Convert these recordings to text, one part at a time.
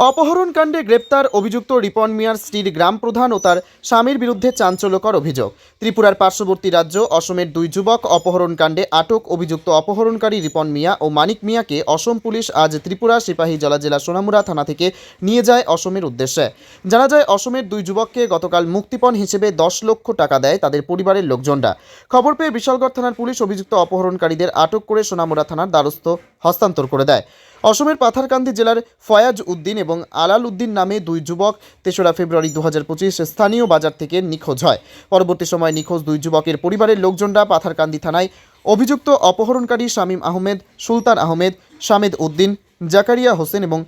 অপহরণকাণ্ডে গ্রেপ্তার অভিযুক্ত রিপন মিয়ার স্ত্রীর গ্রাম প্রধান ও তার স্বামীর বিরুদ্ধে চাঞ্চল্যকর অভিযোগ। ত্রিপুরার পার্শ্ববর্তী রাজ্য অসমের দুই যুবক অপহরণকাণ্ডে আটক অভিযুক্ত অপহরণকারী রিপন মিয়া ও মানিক মিয়াকে অসম পুলিশ আজ ত্রিপুরা সিপাহীজলা জেলা সোনামুড়া থানা থেকে নিয়ে যায় অসমের উদ্দেশ্যে। জানা যায়, অসমের দুই যুবককে গতকাল মুক্তিপণ হিসেবে 10 লক্ষ টাকা দেয় তাদের পরিবারের লোকজনরা। খবর পেয়ে বিশালগড় থানার পুলিশ অভিযুক্ত অপহরণকারীদের আটক করে সোনামুড়া থানার দ্বারস্থ হস্তান্তর করে দেয়। অসমের পাথারকান্দি জেলার ফয়াজ উদ্দিন এবং আলাল উদ্দিন নামে দুই যুবক 3রা ফেব্রুয়ারি 2025 স্থানীয় বাজার থেকে নিখোঁজ হয়। পরবর্তী সময় নিখোঁজ দুই যুবকের পরিবারের লোকজনরা পাথারকান্দি থানায় অভিযুক্ত অপহরণকারী শামীম আহমেদ, সুলতান আহমেদ, শামেদ উদ্দিন, জাকারিয়া হোসেন এবং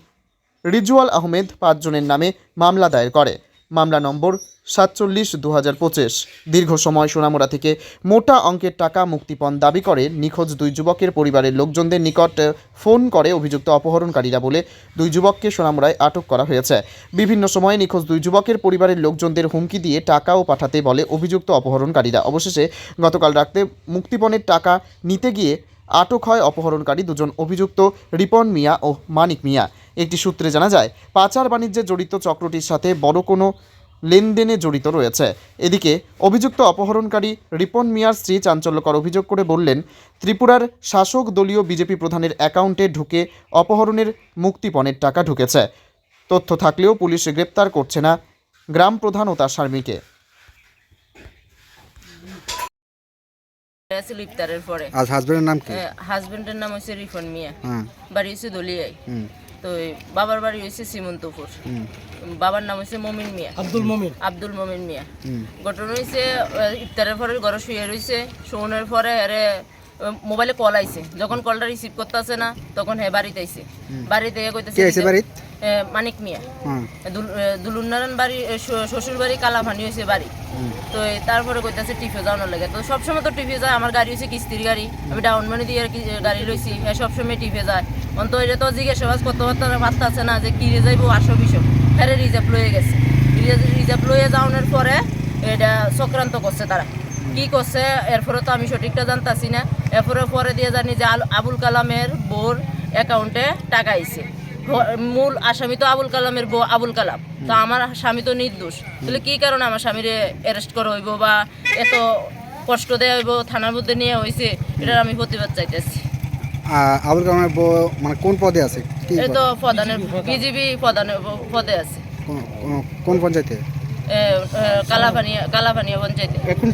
রিজওয়াল আহমেদ 5 জনের নামে মামলা দায়ের করে। মামলা নম্বর 47/2025। দীর্ঘ সময় সোনামুড়া থেকে মোটা অঙ্কের টাকা মুক্তিপণ দাবি করে নিখোঁজ দুই যুবকের পরিবারের লোকজনদের নিকট ফোন করে অভিযুক্ত অপহরণকারীরা বলে দুই যুবককে সোনামুড়ায় আটক করা হয়েছে। বিভিন্ন সময়ে নিখোঁজ দুই যুবকের পরিবারের লোকজনদের হুমকি দিয়ে টাকাও পাঠাতে বলে অভিযুক্ত অপহরণকারীরা। অবশেষে গতকাল রাতে মুক্তিপণের টাকা নিতে গিয়ে আটক হয় অপহরণকারী দুজন অভিযুক্ত রিপন মিয়া ও মানিক মিয়া। একটি সূত্রে জানা যায়, পাচার বাণিজ্যে জড়িত চক্রটির সাথে বড় কোনো লেনদেনে জড়িত রয়েছে। এদিকে অভিযুক্ত অপহরণকারী রিপন মিয়ার স্ত্রী চাঞ্চল্যকর অভিযোগ করে বললেন, ত্রিপুরার শাসক দলীয় বিজেপি প্রধানের অ্যাকাউন্টে ঢুকে অপহরণের মুক্তিপণের টাকা ঢুকেছে। তথ্য থাকলেও পুলিশ গ্রেপ্তার করছে না গ্রাম প্রধান ও তার স্বামীকে। ইফতারের পরে আজ হাজবেন্ডের নাম কি? হাজবেন্ডের নাম হচ্ছে রিফন মিয়া। হ্যাঁ। বাড়ি হচ্ছে দলিয়ায়। তো বাবার বাড়ি হচ্ছে সীমন্তপুর। বাবার নাম হচ্ছে মমিন মিয়া, আব্দুল মমিন মিয়া। ঘটনা হয়েছে ইফতারের পরে ঘরে শুয়ে রয়েছে, শোনের পরে আরে মোবাইলে কল আইছে। যখন কলটা রিসিভ করতে আসে না, তখন হ্যাঁ বাড়িতে আইছে। বাড়িতে কইতেছে মানিক মিয়া, দুলুন্নারায়ণ বাড়ি, শ্বশুর বাড়ি কালাভানি হয়েছে বাড়ি। তো তারপরে কইতেছে টিফে যাওয়ানোর লাগে। তো সবসময় তো টিফে যায়, আমার গাড়ি হচ্ছে কিস্তির গাড়ি, আমি ডাউন মানি দিয়ে গাড়ি লইছি, হ্যাঁ সবসময় টিফে যায়। অন্ত এটা তো জিজ্ঞাসাবাদ করতে পারতে আছে না যে কিরে যাইব আসো বিষয়। হ্যাঁ রিজার্ভ লয়ে গেছে। রিজার্ভ লয়ে যাওয়ানোর পরে এটা চক্রান্ত করছে তারা। কি করছে এরপরে তো আমি সঠিকটা জানতাছি না। এরপরে পরে দিয়ে জানি যে আবুল কালামের বোর অ্যাকাউন্টে টাকা আইছে। মূল আসামি তো আবুল কালামের বউ আবুল কালাম। তো আমার স্বামী তো নির্দোষ। তাহলে কি কারণে আমার স্বামীরে অ্যারেস্ট করা হইব বা এত কষ্ট দেওয়া হইব, থানার মধ্যে নিয়ে হয়েছে, এটার আমি প্রতিবাদ চাইতেছি। আবুল কালামের বউ মানে কোন পদে আছে? এই তো প্রধানের বিজেপি প্রধানের পদে আছে। কোন পঞ্চায়েতে? কালাভানিয়া পঞ্চায়েতে। এখন